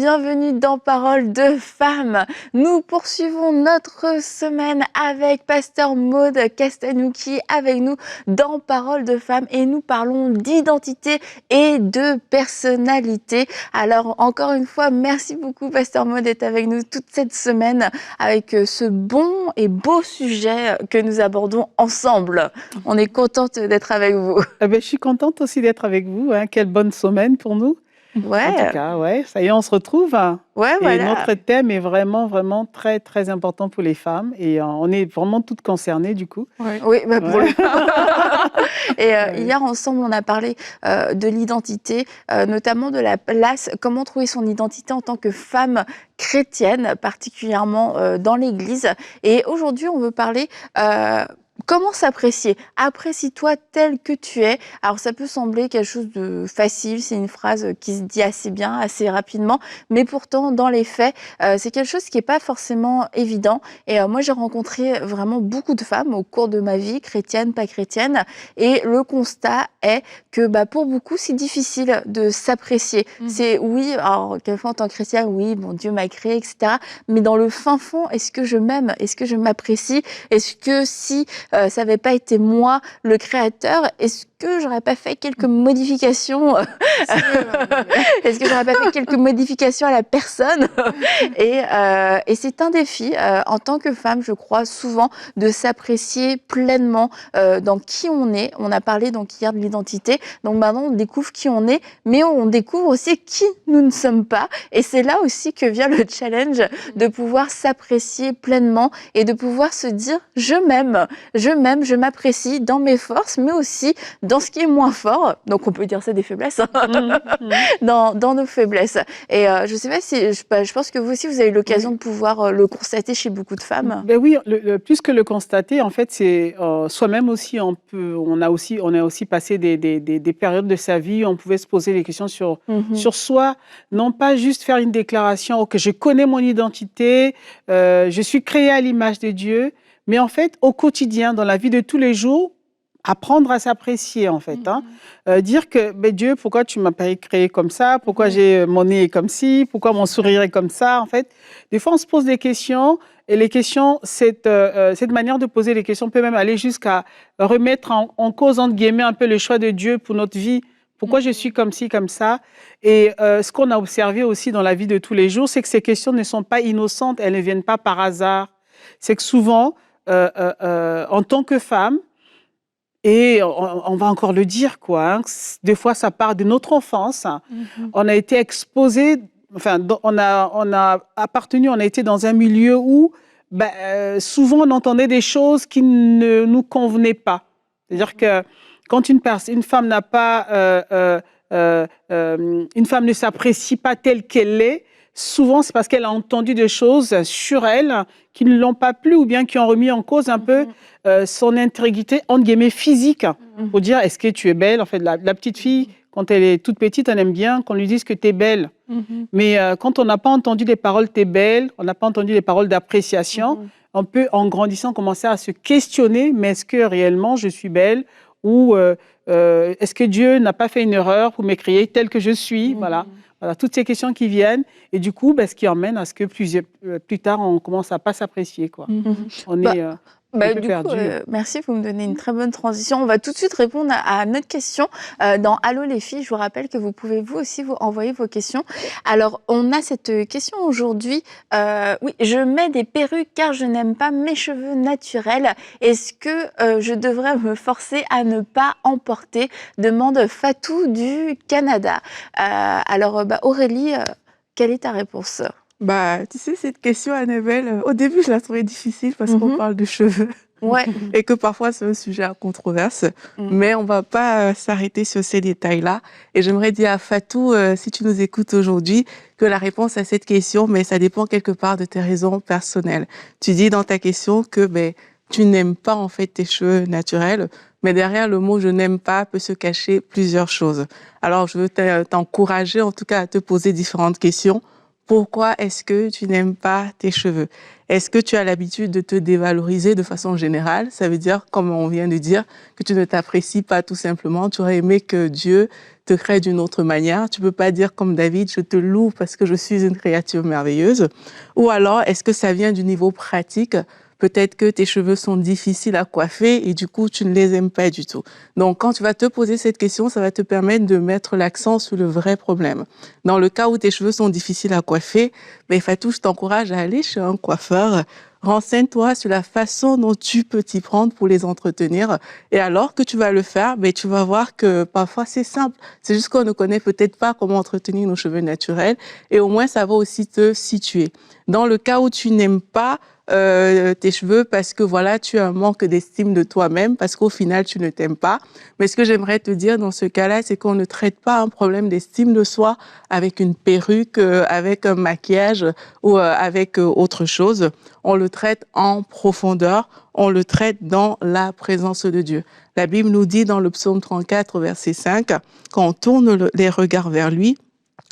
bienvenue dans Parole de Femmes. Nous poursuivons notre semaine avec Pasteur Maud Castanouki avec nous dans Parole de Femmes et nous parlons d'identité et de personnalité. Alors encore une fois, merci beaucoup Pasteur Maud d'être avec nous toute cette semaine avec ce bon et beau sujet que nous abordons ensemble. On est contente d'être avec vous. Je suis contente aussi d'être avec vous. Quelle bonne semaine pour nous. Ouais. En tout cas, ça y est, on se retrouve. Ouais, et voilà. Notre thème est vraiment, vraiment très, très important pour les femmes. Et on est vraiment toutes concernées, du coup. Oui, pour le Et hier, ensemble, on a parlé de l'identité, notamment de la place, comment trouver son identité en tant que femme chrétienne, particulièrement dans l'Église. Et aujourd'hui, on veut parler... comment s'apprécier? Apprécie-toi tel que tu es. Alors, ça peut sembler quelque chose de facile, c'est une phrase qui se dit assez bien, assez rapidement, mais pourtant, dans les faits, c'est quelque chose qui n'est pas forcément évident. Et moi, j'ai rencontré vraiment beaucoup de femmes au cours de ma vie, chrétienne, pas chrétienne, et le constat est que pour beaucoup, c'est difficile de s'apprécier. C'est oui, alors, quelquefois, en tant que chrétienne, oui, bon, Dieu m'a créé, etc. Mais dans le fin fond, est-ce que je m'aime? Est-ce que je m'apprécie? Est-ce que si ça n'avait pas été moi le créateur, est-ce que j'aurais pas fait quelques modifications Est-ce que j'aurais pas fait quelques modifications à la personne Et c'est un défi en tant que femme, je crois, souvent de s'apprécier pleinement dans qui on est. On a parlé donc hier de l'identité, donc maintenant on découvre qui on est, mais on découvre aussi qui nous ne sommes pas. Et c'est là aussi que vient le challenge de pouvoir s'apprécier pleinement et de pouvoir se dire je m'aime, je m'apprécie dans mes forces, mais aussi dans ce qui est moins fort. Donc, on peut dire ça des faiblesses, dans nos faiblesses. Et je sais pas si, je pense que vous aussi, vous avez eu l'occasion de pouvoir le constater chez beaucoup de femmes. Oui, plus que le constater, en fait, c'est soi-même aussi, on a aussi passé des périodes de sa vie où on pouvait se poser des questions sur soi, non pas juste faire une déclaration que je connais mon identité, je suis créée à l'image de Dieu, mais en fait, au quotidien, dans la vie de tous les jours, apprendre à s'apprécier, en fait. Dire que, Dieu, pourquoi tu m'as pas créé comme ça? Pourquoi mon nez est comme ci? Pourquoi mon sourire est comme ça? En fait, des fois, on se pose des questions, et les questions, cette manière de poser les questions peut même aller jusqu'à remettre en cause, entre guillemets, un peu le choix de Dieu pour notre vie. Pourquoi je suis comme ci, comme ça? Et ce qu'on a observé aussi dans la vie de tous les jours, c'est que ces questions ne sont pas innocentes, elles ne viennent pas par hasard. C'est que souvent, en tant que femme, et on va encore le dire, des fois ça part de notre enfance, on a été exposé, on a été dans un milieu où souvent on entendait des choses qui ne nous convenaient pas. C'est-à-dire que quand une femme n'a pas, une femme ne s'apprécie pas telle qu'elle est, souvent, c'est parce qu'elle a entendu des choses sur elle qui ne l'ont pas plu ou bien qui ont remis en cause un peu son intégrité, entre guillemets, physique. Pour dire, est-ce que tu es belle? En fait, la petite fille, quand elle est toute petite, on aime bien qu'on lui dise que tu es belle. Mais quand on n'a pas entendu les paroles « t'es belle », on n'a pas entendu les paroles d'appréciation, on peut, en grandissant, commencer à se questionner, mais est-ce que réellement je suis belle? Ou est-ce que Dieu n'a pas fait une erreur pour me créer telle que je suis? Voilà, toutes ces questions qui viennent. Et du coup, ce qui emmène à ce que plus tard, on commence à ne pas s'apprécier. On est un peu perdu. Merci, vous me donnez une très bonne transition. On va tout de suite répondre à notre question. Dans Allô les filles, je vous rappelle que vous pouvez vous aussi vous envoyer vos questions. Alors, on a cette question aujourd'hui. Oui, je mets des perruques car je n'aime pas mes cheveux naturels. Est-ce que je devrais me forcer à ne pas en porter? Demande Fatou du Canada. Alors, Aurélie, quelle est ta réponse? Tu sais, cette question, Annabelle, au début, je la trouvais difficile parce qu'on parle de cheveux. Ouais. Et que parfois, c'est un sujet à controverse. Mais on va pas s'arrêter sur ces détails-là. Et j'aimerais dire à Fatou, si tu nous écoutes aujourd'hui, que la réponse à cette question, mais ça dépend quelque part de tes raisons personnelles. Tu dis dans ta question que tu n'aimes pas en fait tes cheveux naturels, mais derrière le mot « je n'aime pas » peut se cacher plusieurs choses. Alors, je veux t'encourager en tout cas à te poser différentes questions Pourquoi est-ce que tu n'aimes pas tes cheveux? Est-ce que tu as l'habitude de te dévaloriser de façon générale? Ça veut dire, comme on vient de dire, que tu ne t'apprécies pas tout simplement. Tu aurais aimé que Dieu te crée d'une autre manière. Tu peux pas dire comme David, je te loue parce que je suis une créature merveilleuse. Ou alors, est-ce que ça vient du niveau pratique? Peut-être que tes cheveux sont difficiles à coiffer et du coup, tu ne les aimes pas du tout. Donc, quand tu vas te poser cette question, ça va te permettre de mettre l'accent sur le vrai problème. Dans le cas où tes cheveux sont difficiles à coiffer, Fatou, je t'encourage à aller chez un coiffeur. Renseigne-toi sur la façon dont tu peux t'y prendre pour les entretenir. Et alors que tu vas le faire, tu vas voir que parfois c'est simple. C'est juste qu'on ne connaît peut-être pas comment entretenir nos cheveux naturels. Et au moins, ça va aussi te situer. Dans le cas où tu n'aimes pas tes cheveux parce que voilà, tu as un manque d'estime de toi-même, parce qu'au final, tu ne t'aimes pas. Mais ce que j'aimerais te dire dans ce cas-là, c'est qu'on ne traite pas un problème d'estime de soi avec une perruque, avec un maquillage ou avec autre chose. On le traite en profondeur, on le traite dans la présence de Dieu. La Bible nous dit dans le psaume 34, verset 5, quand on tourne les regards vers lui,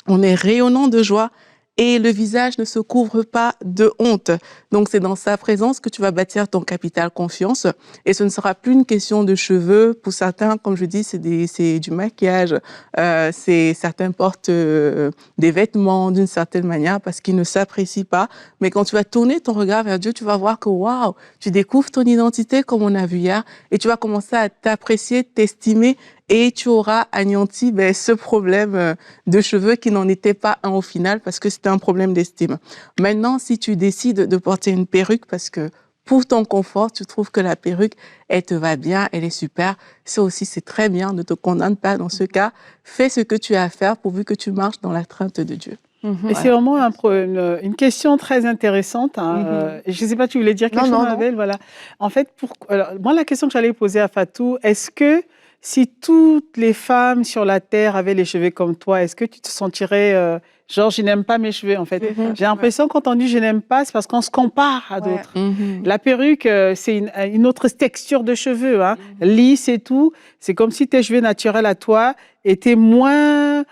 on est rayonnant de joie et le visage ne se couvre pas de honte. Donc, c'est dans sa présence que tu vas bâtir ton capital confiance. Et ce ne sera plus une question de cheveux. Pour certains, comme je dis, c'est du maquillage. Certains portent des vêtements d'une certaine manière parce qu'ils ne s'apprécient pas. Mais quand tu vas tourner ton regard vers Dieu, tu vas voir que waouh, tu découvres ton identité comme on a vu hier et tu vas commencer à t'apprécier, t'estimer et tu auras anéanti ce problème de cheveux qui n'en était pas un au final parce que c'était un problème d'estime. Maintenant, si tu décides de porter une perruque parce que pour ton confort, tu trouves que la perruque, elle te va bien, elle est super, ça aussi c'est très bien, ne te condamne pas dans ce cas. Fais ce que tu as à faire pourvu que tu marches dans la crainte de Dieu. Et c'est vraiment une question très intéressante. Je ne sais pas, tu voulais dire quelque chose, Annabelle? Voilà. En fait, moi, la question que j'allais poser à Fatou, est-ce que si toutes les femmes sur la Terre avaient les cheveux comme toi, est-ce que tu te sentirais genre, je n'aime pas mes cheveux, en fait? J'ai l'impression quand on dit je n'aime pas, c'est parce qu'on se compare à d'autres. La perruque, c'est une autre texture de cheveux, lisse et tout. C'est comme si tes cheveux naturels à toi étaient moins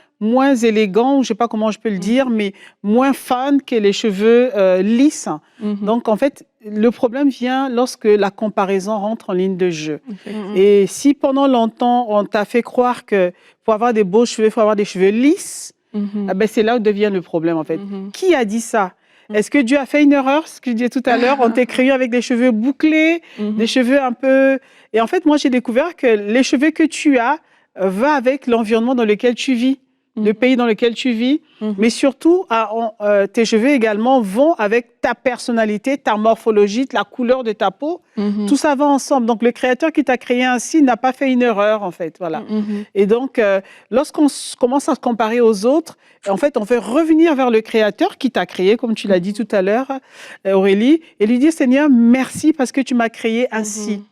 élégants, ou je ne sais pas comment je peux le dire, mais moins fun que les cheveux lisses. Donc, en fait, le problème vient lorsque la comparaison rentre en ligne de jeu. Et si pendant longtemps, on t'a fait croire que pour avoir des beaux cheveux, il faut avoir des cheveux lisses, c'est là où devient le problème, en fait. Qui a dit ça? Est-ce que Dieu a fait une erreur? Ce que je disais tout à l'heure, on t'a créé avec des cheveux bouclés, des cheveux un peu... Et en fait, moi, j'ai découvert que les cheveux que tu as vont avec l'environnement dans lequel tu vis. Le pays dans lequel tu vis, mais surtout, tes cheveux également vont avec ta personnalité, ta morphologie, la couleur de ta peau. Tout ça va ensemble. Donc, le créateur qui t'a créé ainsi n'a pas fait une erreur, en fait. Voilà. Et donc, lorsqu'on commence à se comparer aux autres, en fait, on fait revenir vers le créateur qui t'a créé, comme tu l'as dit tout à l'heure, Aurélie, et lui dire, Seigneur, merci parce que tu m'as créé ainsi.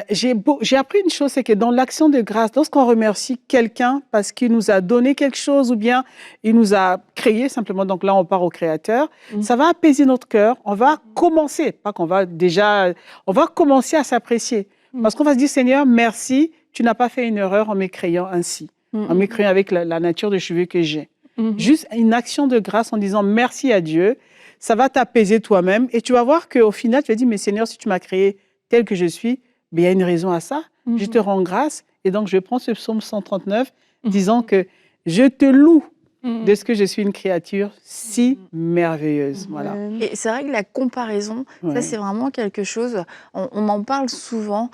J'ai appris une chose, c'est que dans l'action de grâce, lorsqu'on remercie quelqu'un parce qu'il nous a donné quelque chose ou bien il nous a créé simplement, donc là on part au créateur, ça va apaiser notre cœur, on va commencer, pas qu'on va déjà, on va commencer à s'apprécier. Parce qu'on va se dire, Seigneur, merci, tu n'as pas fait une erreur en me créant ainsi, en me créant avec la nature de cheveux que j'ai. Juste une action de grâce en disant merci à Dieu, ça va t'apaiser toi-même et tu vas voir qu'au final, tu vas dire, mais Seigneur, si tu m'as créé tel que je suis, il y a une raison à ça. Je te rends grâce. Et donc, je prends ce psaume 139, disant que je te loue de ce que je suis une créature si merveilleuse. Voilà. Et c'est vrai que la comparaison, ça, c'est vraiment quelque chose, on en parle souvent,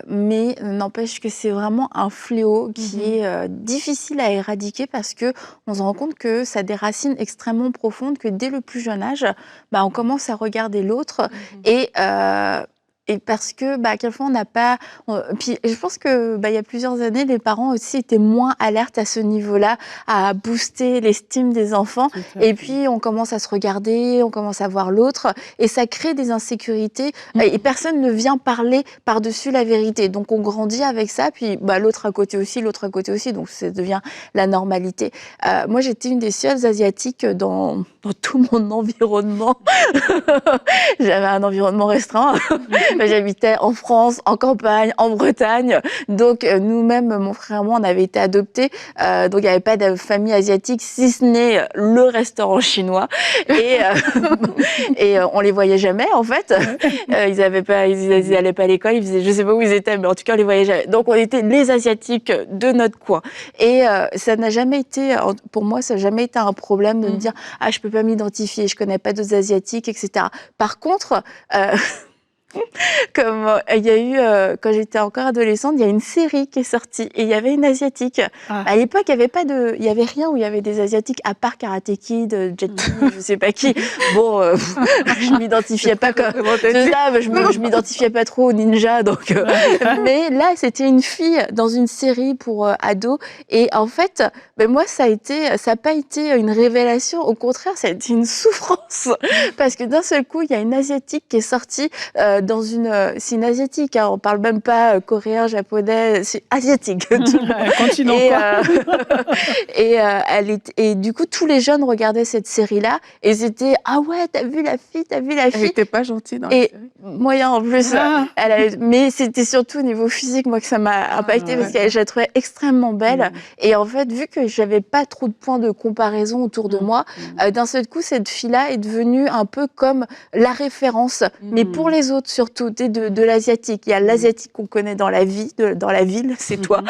mais n'empêche que c'est vraiment un fléau qui est difficile à éradiquer parce qu'on se rend compte que ça a des racines extrêmement profondes, que dès le plus jeune âge, on commence à regarder l'autre et parce que, quelquefois, on n'a pas... Puis, je pense que il y a plusieurs années, les parents aussi étaient moins alertes à ce niveau-là, à booster l'estime des enfants. Et puis, on commence à se regarder, on commence à voir l'autre, et ça crée des insécurités. Et personne ne vient parler par-dessus la vérité. Donc, on grandit avec ça, puis l'autre à côté aussi, donc ça devient la normalité. Moi, j'étais une des seules asiatiques dans tout mon environnement. J'avais un environnement restreint. J'habitais en France, en campagne, en Bretagne. Donc, nous-mêmes, mon frère et moi, on avait été adoptés. Donc, il n'y avait pas de famille asiatique, si ce n'est le restaurant chinois. Et on les voyait jamais, en fait. Ils allaient pas à l'école, je sais pas où ils étaient, mais en tout cas, on les voyait jamais. Donc, on était les Asiatiques de notre coin. Et ça n'a jamais été, pour moi, ça n'a jamais été un problème de me dire « Ah, je peux pas m'identifier, je connais pas d'autres Asiatiques, etc. » Par contre, comme il y a eu, quand j'étais encore adolescente, il y a une série qui est sortie et il y avait une Asiatique. À l'époque, il y avait rien où il y avait des Asiatiques à part Karate Kid, Jet Li, je sais pas qui. Bon, je m'identifiais pas comme ça, je m'identifiais pas trop au ninja, donc. Mais là, c'était une fille dans une série pour ados et en fait, ben moi, ça a pas été une révélation. Au contraire, ça a été une souffrance parce que d'un seul coup, il y a une Asiatique qui est sortie. C'est une asiatique, hein, on parle même pas coréen, japonais, c'est asiatique. Continent Et du coup, tous les jeunes regardaient cette série-là et c'était ah ouais, t'as vu la fille. Elle était pas gentille dans la série. Moyen en plus. Mais c'était surtout au niveau physique, moi, que ça m'a impacté parce que je la trouvais extrêmement belle. Et en fait, vu que j'avais pas trop de points de comparaison autour de moi, d'un seul coup, cette fille-là est devenue un peu comme la référence, mais pour les autres surtout, de l'asiatique. Il y a l'asiatique qu'on connaît dans la vie, dans la ville, c'est toi.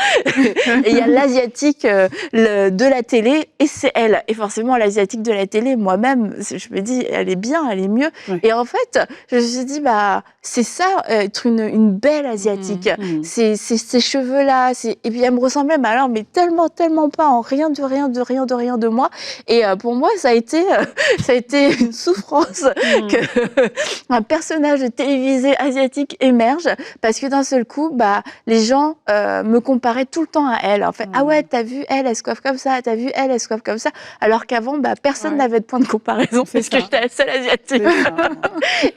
Et il y a l'asiatique de la télé, et c'est elle. Et forcément, l'asiatique de la télé, moi-même, je me dis, elle est bien, elle est mieux. Et en fait, je me suis dit, bah, c'est ça, être une belle asiatique. C'est ces cheveux-là, et puis elle me ressemblait, mais alors, mais tellement, tellement pas, en rien de moi. Et pour moi, ça a été une souffrance qu'un personnage de télévisé asiatique émerge, parce que d'un seul coup, bah, les gens me comparaient tout le temps à elle. En fait, ah ouais, t'as vu elle se coiffe comme ça, t'as vu elle se coiffe comme ça, alors qu'avant, bah, personne n'avait de point de comparaison, parce que j'étais la seule asiatique.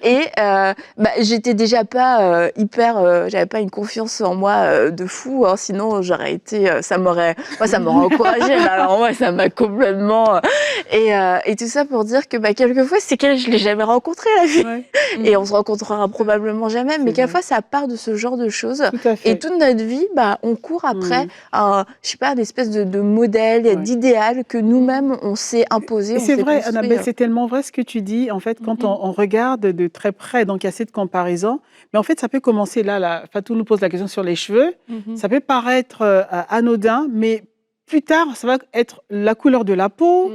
Et bah, j'étais déjà pas j'avais pas une confiance en moi de fou, hein, sinon j'aurais été, ça m'aurait encouragée, mais alors moi, ça m'a complètement... Et tout ça pour dire que bah, quelquefois, c'est qu'elle, je l'ai jamais rencontrée, la vie. Et on se rencontrera probablement jamais, mais quelquefois, ça part de ce genre de choses. Et toute notre vie, bah, on court après je sais pas, une espèce de modèle, d'idéal que nous-mêmes, on s'est imposé. C'est vrai, Annabelle, c'est tellement vrai ce que tu dis. En fait, quand on regarde de très près, donc il y a cette comparaison, mais en fait, ça peut commencer là. Fatou nous pose la question sur les cheveux. Ça peut paraître anodin, mais plus tard, ça va être la couleur de la peau,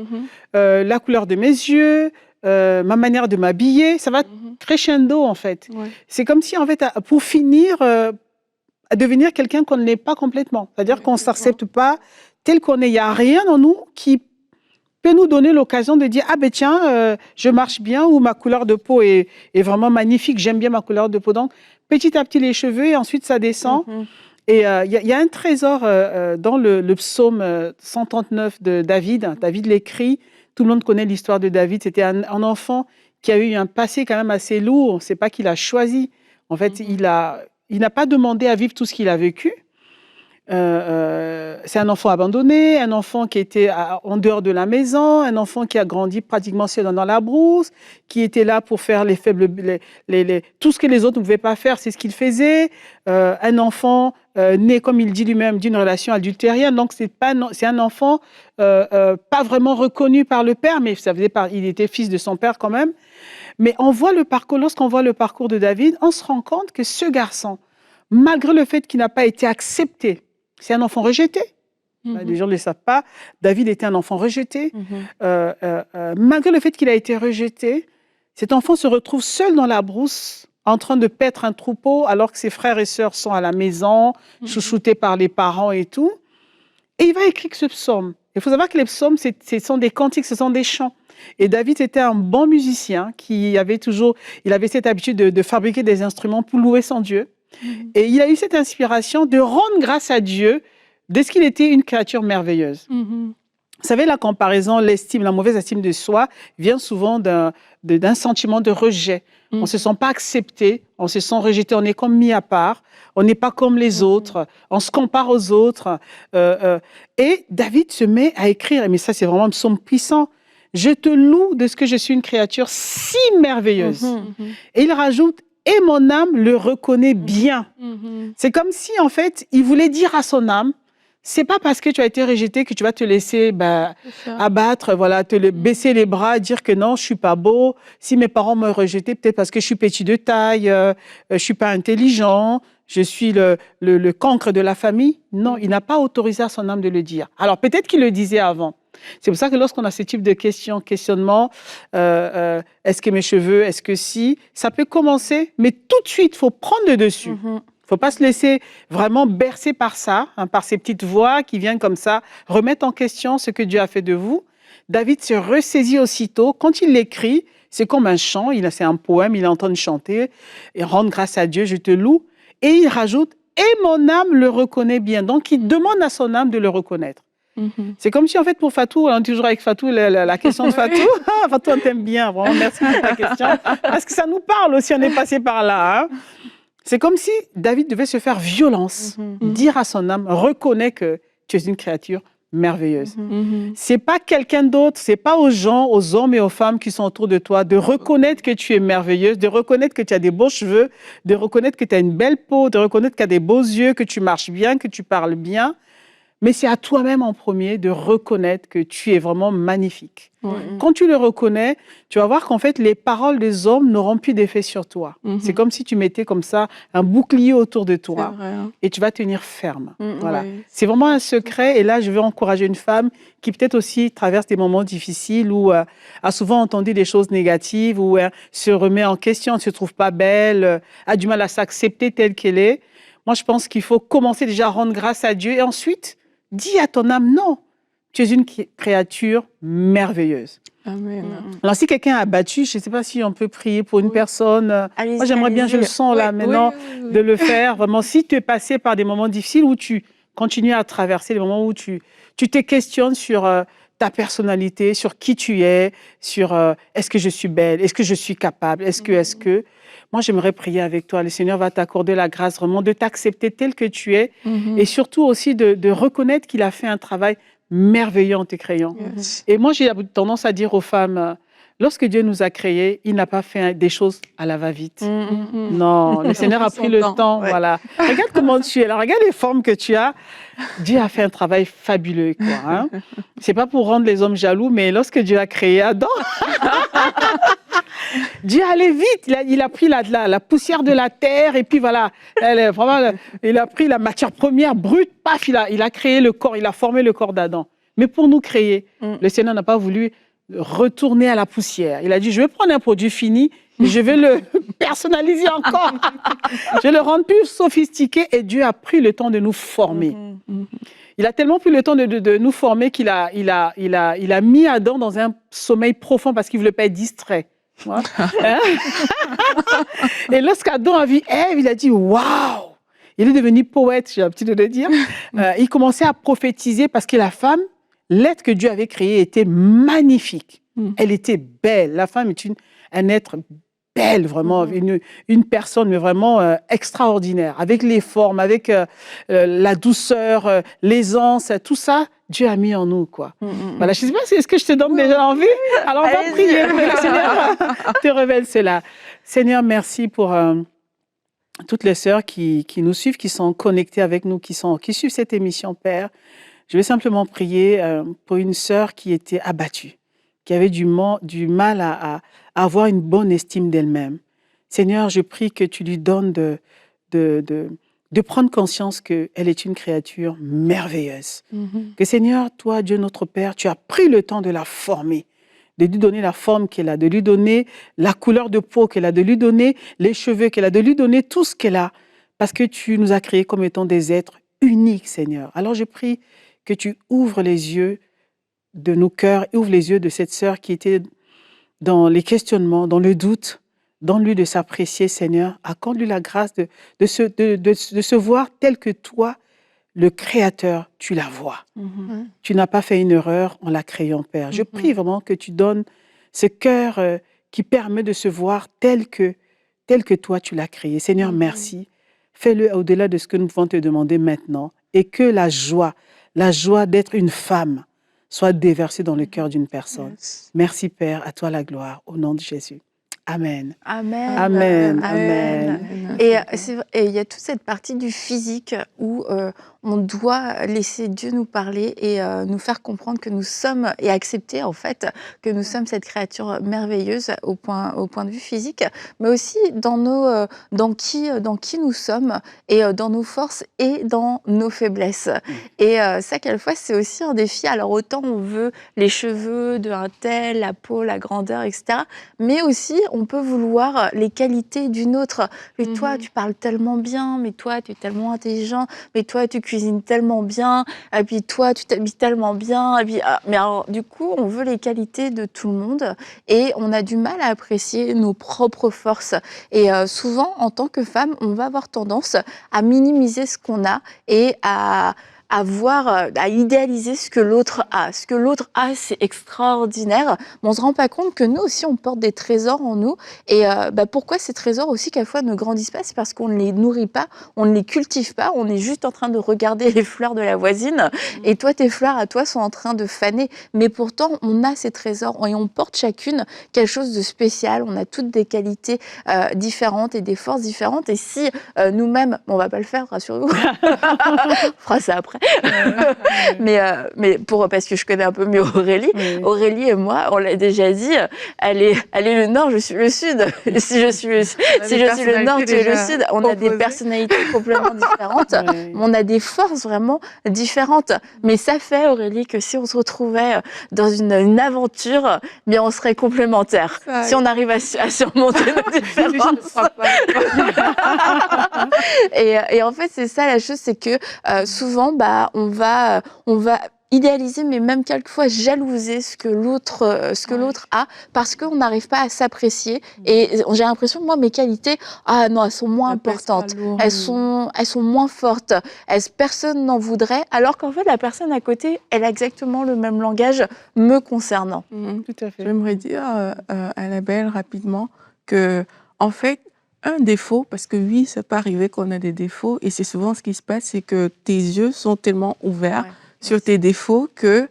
la couleur de mes yeux, ma manière de m'habiller. Ça va crescendo, en fait. C'est comme si, en fait, pour finir, à devenir quelqu'un qu'on ne l'est pas complètement. C'est-à-dire qu'on ne s'accepte pas tel qu'on est. Il n'y a rien en nous qui peut nous donner l'occasion de dire « Ah ben tiens, je marche bien » ou « Ma couleur de peau est vraiment magnifique, j'aime bien ma couleur de peau ». Donc, petit à petit, les cheveux, et ensuite, ça descend. Et il y a un trésor dans le psaume 139 de David. David l'écrit. Tout le monde connaît l'histoire de David. C'était un enfant qui a eu un passé quand même assez lourd. C'est pas qu'il a choisi. En fait, il n'a pas demandé à vivre tout ce qu'il a vécu. C'est un enfant abandonné, un enfant qui était en dehors de la maison, un enfant qui a grandi pratiquement seul dans la brousse, qui était là pour faire les faibles, tout ce que les autres ne pouvaient pas faire, c'est ce qu'il faisait. Un enfant né, comme il dit lui-même, d'une relation adultérienne. Donc c'est un enfant pas vraiment reconnu par le père, mais il était fils de son père quand même. Mais lorsqu'on voit le parcours de David, on se rend compte que ce garçon, malgré le fait qu'il n'a pas été accepté, c'est un enfant rejeté. Les gens ne le savent pas. David était un enfant rejeté. Malgré le fait qu'il a été rejeté, cet enfant se retrouve seul dans la brousse, en train de paître un troupeau, alors que ses frères et sœurs sont à la maison, chouchoutés par les parents et tout. Et il va écrire ce psaume. Il faut savoir que les psaumes, ce sont des cantiques, ce sont des chants. Et David était un bon musicien il avait cette habitude de fabriquer des instruments pour louer son Dieu. Et il a eu cette inspiration de rendre grâce à Dieu de ce qu'il était une créature merveilleuse. Vous savez, la comparaison, l'estime, la mauvaise estime de soi vient souvent d'un sentiment de rejet. On ne se sent pas accepté, on se sent rejeté, on est comme mis à part, on n'est pas comme les autres, on se compare aux autres. Et David se met à écrire, mais ça c'est vraiment un psaume puissant. Je te loue de ce que je suis une créature si merveilleuse. Et il rajoute, et mon âme le reconnaît bien. C'est comme si, en fait, il voulait dire à son âme, c'est pas parce que tu as été rejeté que tu vas te laisser abattre, voilà, baisser les bras, dire que non, je suis pas beau. Si mes parents m'ont rejeté, peut-être parce que je suis petit de taille, je suis pas intelligent, je suis le cancre de la famille. Non, il n'a pas autorisé à son âme de le dire. Alors peut-être qu'il le disait avant. C'est pour ça que lorsqu'on a ce type de questionnement, est-ce que mes cheveux, est-ce que si, ça peut commencer, mais tout de suite, il faut prendre le dessus. Il ne faut pas se laisser vraiment bercer par ça, par ces petites voix qui viennent comme ça, remettre en question ce que Dieu a fait de vous. David se ressaisit aussitôt. Quand il l'écrit, c'est comme un chant, c'est un poème, il est en train de chanter, et rendre grâce à Dieu, je te loue. Et il rajoute, et mon âme le reconnaît bien. Donc, il demande à son âme de le reconnaître. C'est comme si, en fait, pour Fatou, on est toujours avec Fatou, la question de Fatou. Fatou, on t'aime bien, vraiment, merci pour ta question. Parce que ça nous parle aussi, on est passé par là. Hein. C'est comme si David devait se faire violence, dire à son âme, reconnais que tu es une créature merveilleuse. C'est pas quelqu'un d'autre, c'est pas aux gens, aux hommes et aux femmes qui sont autour de toi de reconnaître que tu es merveilleuse, de reconnaître que tu as des beaux cheveux, de reconnaître que tu as une belle peau, de reconnaître que tu as des beaux yeux, que tu marches bien, que tu parles bien. Mais c'est à toi-même en premier de reconnaître que tu es vraiment magnifique. Quand tu le reconnais, tu vas voir qu'en fait, les paroles des hommes n'auront plus d'effet sur toi. C'est comme si tu mettais comme ça un bouclier autour de toi et tu vas tenir ferme. Voilà. C'est vraiment un secret. Et là, je veux encourager une femme qui peut-être aussi traverse des moments difficiles ou a souvent entendu des choses négatives ou se remet en question, ne se trouve pas belle, a du mal à s'accepter telle qu'elle est. Moi, je pense qu'il faut commencer déjà à rendre grâce à Dieu et ensuite, dis à ton âme, non, tu es une créature merveilleuse. Amen. Alors, si quelqu'un a abattu, je ne sais pas si on peut prier pour une personne. Moi, j'aimerais bien, je le sens là maintenant, de le faire. Vraiment, si tu es passé par des moments difficiles où tu continues à traverser, des moments où tu te questionnes sur ta personnalité, sur qui tu es, sur est-ce que je suis belle, est-ce que je suis capable, est-ce que... Moi, j'aimerais prier avec toi. Le Seigneur va t'accorder la grâce vraiment de t'accepter tel que tu es et surtout aussi de reconnaître qu'il a fait un travail merveilleux en te créant. Et moi, j'ai tendance à dire aux femmes, lorsque Dieu nous a créés, il n'a pas fait des choses à la va-vite. Non, le Seigneur a pris le temps. Voilà. Regarde comment tu es là, regarde les formes que tu as. Dieu a fait un travail fabuleux. Hein? C'est pas pour rendre les hommes jaloux, mais lorsque Dieu a créé Adam... Dieu allait vite, il a pris la poussière de la terre et puis voilà, il a pris la matière première brute, paf, il a créé le corps, il a formé le corps d'Adam. Mais pour nous créer, le Seigneur n'a pas voulu retourner à la poussière. Il a dit, je vais prendre un produit fini et je vais le personnaliser encore. Je vais le rendre plus sophistiqué et Dieu a pris le temps de nous former. Il a tellement pris le temps de nous former qu'il a mis Adam dans un sommeil profond parce qu'il ne voulait pas être distrait. Hein? Et lorsqu'Adam a vu Ève, il a dit waouh! Il est devenu poète, j'ai l'habitude de le dire. Il commençait à prophétiser parce que la femme, l'être que Dieu avait créé, était magnifique. Elle était belle. La femme est un être belle, vraiment, une personne mais vraiment extraordinaire, avec les formes, avec la douceur, l'aisance, tout ça. Dieu a mis en nous, quoi. Voilà, je ne sais pas, est-ce que je te donne déjà envie? Alors, on va prier pour que le Seigneur te révèle cela. Seigneur, merci pour toutes les sœurs qui nous suivent, qui sont connectées avec nous, qui suivent cette émission, Père. Je vais simplement prier pour une sœur qui était abattue, qui avait du mal à avoir une bonne estime d'elle-même. Seigneur, je prie que tu lui donnes de prendre conscience qu'elle est une créature merveilleuse. Que Seigneur, toi, Dieu notre Père, tu as pris le temps de la former, de lui donner la forme qu'elle a, de lui donner la couleur de peau qu'elle a, de lui donner les cheveux qu'elle a, de lui donner tout ce qu'elle a, parce que tu nous as créés comme étant des êtres uniques, Seigneur. Alors je prie que tu ouvres les yeux de nos cœurs, ouvre les yeux de cette sœur qui était dans les questionnements, dans le doute. Donne-lui de s'apprécier, Seigneur. Accorde-lui la grâce de se voir tel que toi, le Créateur, tu la vois. Tu n'as pas fait une erreur en la créant, Père. Je prie vraiment que tu donnes ce cœur qui permet de se voir tel que toi, tu l'as créé. Seigneur, merci. Fais-le au-delà de ce que nous pouvons te demander maintenant et que la joie d'être une femme soit déversée dans le cœur d'une personne. Merci, Père. À toi la gloire. Au nom de Jésus. Amen. Amen. Amen. Amen. Amen. Et il y a toute cette partie du physique où on doit laisser Dieu nous parler et nous faire comprendre que nous sommes, et accepter en fait que nous sommes cette créature merveilleuse au point de vue physique, mais aussi dans qui nous sommes et dans nos forces et dans nos faiblesses. Et ça, quelquefois, c'est aussi un défi. Alors autant on veut les cheveux de un tel, la peau, la grandeur, etc. Mais aussi, on peut vouloir les qualités d'une autre. Mais toi, tu parles tellement bien, mais toi, tu es tellement intelligent, mais toi, tu cuisines tellement bien, et puis toi, tu t'habilles tellement bien. Et puis, mais alors, du coup, on veut les qualités de tout le monde et on a du mal à apprécier nos propres forces. Et souvent, en tant que femme, on va avoir tendance à minimiser ce qu'on a et à idéaliser ce que l'autre a. Ce que l'autre a, c'est extraordinaire, mais on se rend pas compte que nous aussi, on porte des trésors en nous. Et pourquoi ces trésors aussi, quelquefois, ne grandissent pas? C'est parce qu'on ne les nourrit pas, on ne les cultive pas, on est juste en train de regarder les fleurs de la voisine, et toi, tes fleurs à toi sont en train de faner. Mais pourtant, on a ces trésors, et on porte chacune quelque chose de spécial, on a toutes des qualités différentes et des forces différentes, et si nous-mêmes, on va pas le faire, rassurez-vous, on fera ça après, mais parce que je connais un peu mieux Aurélie. Oui. Aurélie et moi, on l'a déjà dit, elle est le Nord, je suis le Sud. Et si je suis le Nord, tu es le Sud. On a des personnalités complètement différentes, oui. On a des forces vraiment différentes. Mais ça fait, Aurélie, que si on se retrouvait dans une aventure, bien on serait complémentaires. Ça, si on arrive à surmonter nos différences. Et en fait, c'est ça la chose, c'est que souvent, on va idéaliser, mais même quelquefois jalouser ce que l'autre a, parce qu'on n'arrive pas à s'apprécier. Et j'ai l'impression que moi, mes qualités, non, elles sont moins importantes, elles sont moins fortes, personne n'en voudrait, alors qu'en fait, la personne à côté, elle a exactement le même langage me concernant. Tout à fait. J'aimerais dire, Annabelle, rapidement, que, en fait, un défaut, parce que oui, ça peut arriver qu'on a des défauts, et c'est souvent ce qui se passe, c'est que tes yeux sont tellement ouverts sur tes défauts que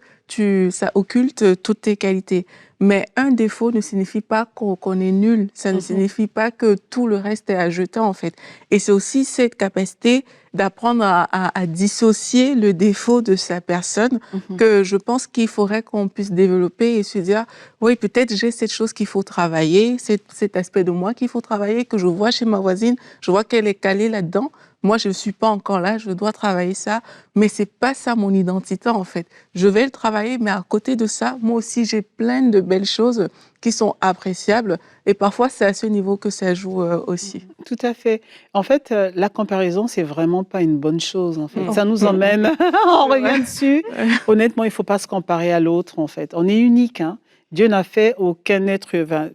ça occulte toutes tes qualités. Mais un défaut ne signifie pas qu'on est nul, ça ne signifie pas que tout le reste est à jeter, en fait. Et c'est aussi cette capacité d'apprendre à dissocier le défaut de sa personne que je pense qu'il faudrait qu'on puisse développer et se dire, oui, peut-être j'ai cette chose qu'il faut travailler, cet aspect de moi qu'il faut travailler, que je vois chez ma voisine, je vois qu'elle est calée là-dedans. Moi, je ne suis pas encore là, je dois travailler ça, mais ce n'est pas ça mon identité, en fait. Je vais le travailler, mais à côté de ça, moi aussi, j'ai plein de belles choses qui sont appréciables, et parfois, c'est à ce niveau que ça joue aussi. Tout à fait. En fait, la comparaison, c'est vraiment pas une bonne chose, en fait. Ça nous emmène, on revient dessus. Honnêtement, il ne faut pas se comparer à l'autre, en fait. On est unique, hein. Dieu n'a fait aucun être humain.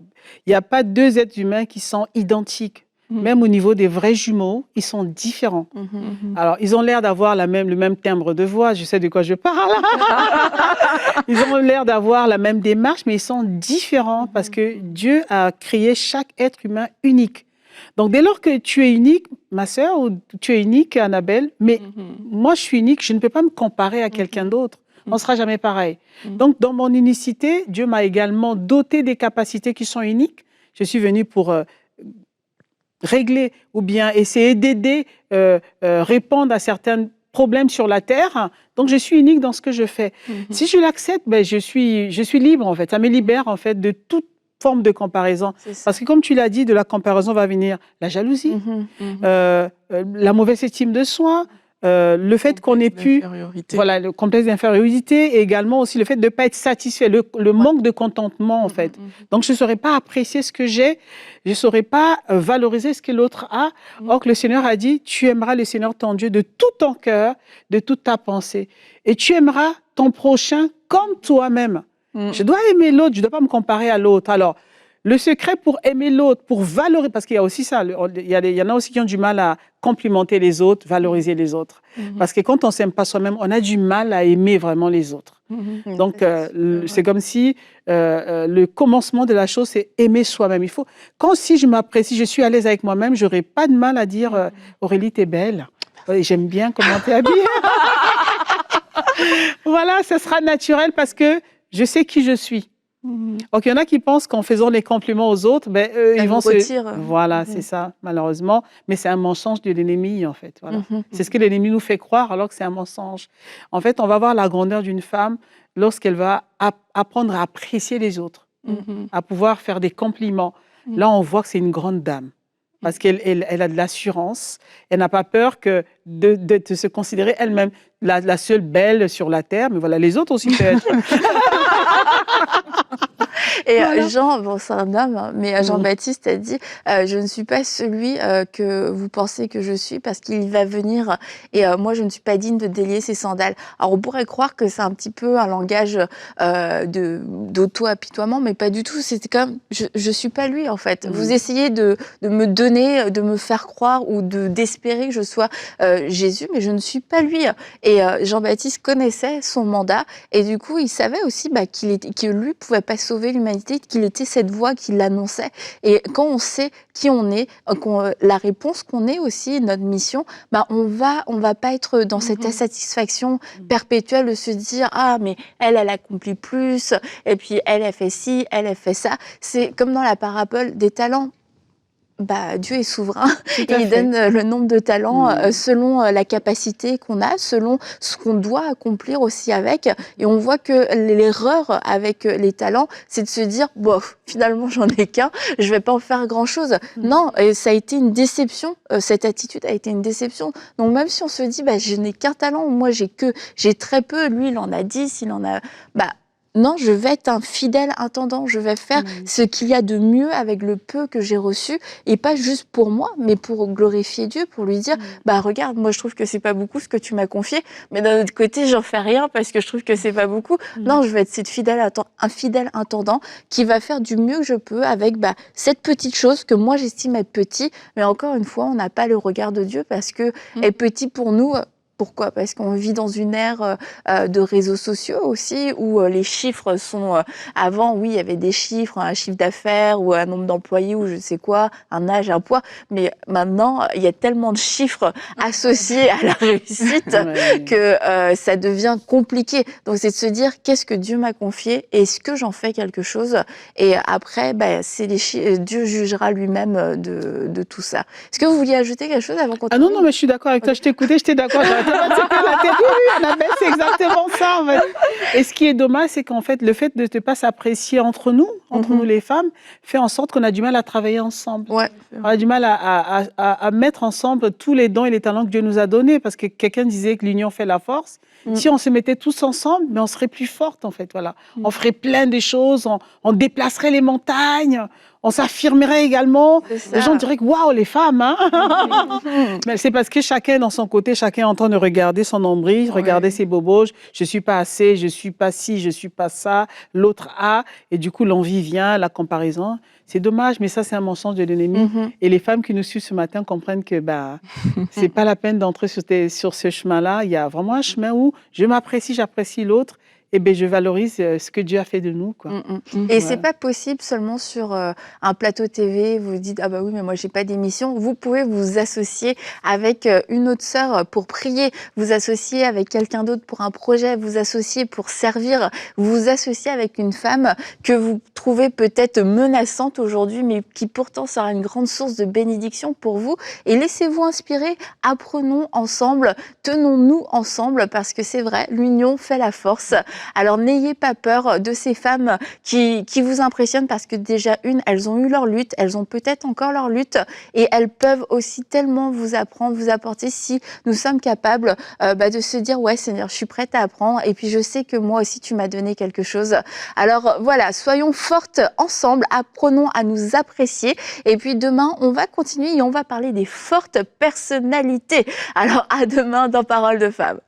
Il n'y a pas deux êtres humains qui sont identiques. Même au niveau des vrais jumeaux, ils sont différents. Alors, ils ont l'air d'avoir le même timbre de voix, je sais de quoi je parle. Ils ont l'air d'avoir la même démarche, mais ils sont différents parce que Dieu a créé chaque être humain unique. Donc, dès lors que tu es unique, ma sœur, ou tu es unique, Annabelle, mais moi, je suis unique, je ne peux pas me comparer à quelqu'un d'autre. On ne sera jamais pareil. Donc, dans mon unicité, Dieu m'a également doté des capacités qui sont uniques. Je suis venue pour régler ou bien essayer d'aider, répondre à certains problèmes sur la terre. Donc, je suis unique dans ce que je fais. Si je l'accepte, je suis libre, en fait. Ça me libère, en fait, de toute forme de comparaison. Parce que, comme tu l'as dit, de la comparaison va venir la jalousie, la mauvaise estime de soi, le fait qu'on ait pu... Voilà, le complexe d'infériorité, et également aussi le fait de ne pas être satisfait, le manque de contentement, en fait. Donc, je ne saurais pas apprécier ce que j'ai, je ne saurais pas valoriser ce que l'autre a. Or, que le Seigneur a dit, tu aimeras le Seigneur ton Dieu de tout ton cœur, de toute ta pensée. Et tu aimeras ton prochain comme toi-même. Je dois aimer l'autre, je ne dois pas me comparer à l'autre. Alors, le secret pour aimer l'autre, pour valoriser, parce qu'il y a aussi ça, il y en a aussi qui ont du mal à complimenter les autres, valoriser les autres. Parce que quand on ne s'aime pas soi-même, on a du mal à aimer vraiment les autres. Donc, c'est comme si le commencement de la chose, c'est aimer soi-même. Si je m'apprécie, je suis à l'aise avec moi-même, je n'aurai pas de mal à dire Aurélie, t'es belle. J'aime bien comment t'es habillée. Voilà, ça sera naturel parce que je sais qui je suis. Donc, il y en a qui pensent qu'en faisant les compliments aux autres, ben, ils vont se... retire. Voilà, c'est ça, malheureusement. Mais c'est un mensonge de l'ennemi, en fait. Voilà. C'est ce que l'ennemi nous fait croire, alors que c'est un mensonge. En fait, on va voir la grandeur d'une femme lorsqu'elle va apprendre à apprécier les autres, à pouvoir faire des compliments. Là, on voit que c'est une grande dame. Parce qu'elle a de l'assurance, elle n'a pas peur de se considérer elle-même la seule belle sur la terre, mais voilà, les autres aussi peuvent être. Et voilà. Jean, bon, c'est un homme, hein, mais Jean-Baptiste a dit je ne suis pas celui que vous pensez que je suis parce qu'il va venir et moi je ne suis pas digne de délier ses sandales. Alors on pourrait croire que c'est un petit peu un langage d'auto-apitoiement, mais pas du tout. C'était comme je suis pas lui en fait. Vous essayez de me donner, de me faire croire ou d'espérer que je sois Jésus, mais je ne suis pas lui. Et Jean-Baptiste connaissait son mandat et du coup il savait aussi que lui pouvait pas sauver l'humanité, qu'il était cette voix qui l'annonçait. Et quand on sait qui on est, la réponse qu'on est aussi, notre mission, on va pas être dans cette insatisfaction perpétuelle de se dire « Ah, mais elle accomplit plus, et puis elle fait ci, elle fait ça ». C'est comme dans la parabole des talents. Dieu est souverain et il donne le nombre de talents selon la capacité qu'on a, selon ce qu'on doit accomplir aussi avec. Et on voit que l'erreur avec les talents, c'est de se dire finalement j'en ai qu'un, je vais pas en faire grand chose. Non, ça a été une déception. Cette attitude a été une déception. Donc même si on se dit je n'ai qu'un talent, moi j'ai très peu, lui il en a 10, il en a non, je vais être un fidèle intendant. Je vais faire ce qu'il y a de mieux avec le peu que j'ai reçu, et pas juste pour moi, mais pour glorifier Dieu, pour lui dire regarde, moi je trouve que c'est pas beaucoup ce que tu m'as confié, mais d'un autre côté, j'en fais rien parce que je trouve que c'est pas beaucoup. Non, je vais être un fidèle intendant qui va faire du mieux que je peux avec cette petite chose que moi j'estime être petit, mais encore une fois, on n'a pas le regard de Dieu parce que est petit pour nous. Pourquoi ? Parce qu'on vit dans une ère de réseaux sociaux aussi, où les chiffres sont... avant, oui, il y avait des chiffres, un chiffre d'affaires, ou un nombre d'employés, ou je sais quoi, un âge, un poids. Mais maintenant, il y a tellement de chiffres associés à la réussite que ça devient compliqué. Donc, c'est de se dire, qu'est-ce que Dieu m'a confié ? Est-ce que j'en fais quelque chose ? Et après, Dieu jugera lui-même de tout ça. Est-ce que vous vouliez ajouter quelque chose avant qu'on Ah non, mais je suis d'accord avec toi. Je t'écoutais, j'étais d'accord. C'est exactement ça, en fait. Et ce qui est dommage, c'est qu'en fait, le fait de ne pas s'apprécier entre nous les femmes, fait en sorte qu'on a du mal à travailler ensemble. Ouais. On a du mal à mettre ensemble tous les dons et les talents que Dieu nous a donnés, parce que quelqu'un disait que l'union fait la force. Si on se mettait tous ensemble, on serait plus forte, en fait. Voilà. On ferait plein de choses, on déplacerait les montagnes, on s'affirmerait également. Les gens diraient que waouh, les femmes, hein. Mais c'est parce que chacun dans son côté, chacun est en train de regarder son nombril, regarder ses bobos. Je suis pas assez, je suis pas ci, je suis pas ça. L'autre a, et du coup l'envie vient, la comparaison. C'est dommage, mais ça c'est un mensonge de l'ennemi. Et les femmes qui nous suivent ce matin comprennent que c'est pas la peine d'entrer sur ce chemin-là. Il y a vraiment un chemin où je m'apprécie, j'apprécie l'autre. Je valorise ce que Dieu a fait de nous, quoi. Et c'est pas possible seulement sur un plateau TV, vous dites, oui, mais moi, j'ai pas d'émission. Vous pouvez vous associer avec une autre sœur pour prier, vous associer avec quelqu'un d'autre pour un projet, vous associer pour servir, vous associer avec une femme que vous trouvez peut-être menaçante aujourd'hui, mais qui pourtant sera une grande source de bénédiction pour vous. Et laissez-vous inspirer, apprenons ensemble, tenons-nous ensemble, parce que c'est vrai, l'union fait la force. Alors n'ayez pas peur de ces femmes qui vous impressionnent, parce que déjà elles ont eu leur lutte, elles ont peut-être encore leur lutte, et elles peuvent aussi tellement vous apprendre, vous apporter, si nous sommes capables de se dire ouais Seigneur, je suis prête à apprendre, et puis je sais que moi aussi tu m'as donné quelque chose. Alors voilà, soyons fortes ensemble, apprenons à nous apprécier, et puis demain on va continuer et on va parler des fortes personnalités. Alors à demain dans Paroles de Femmes.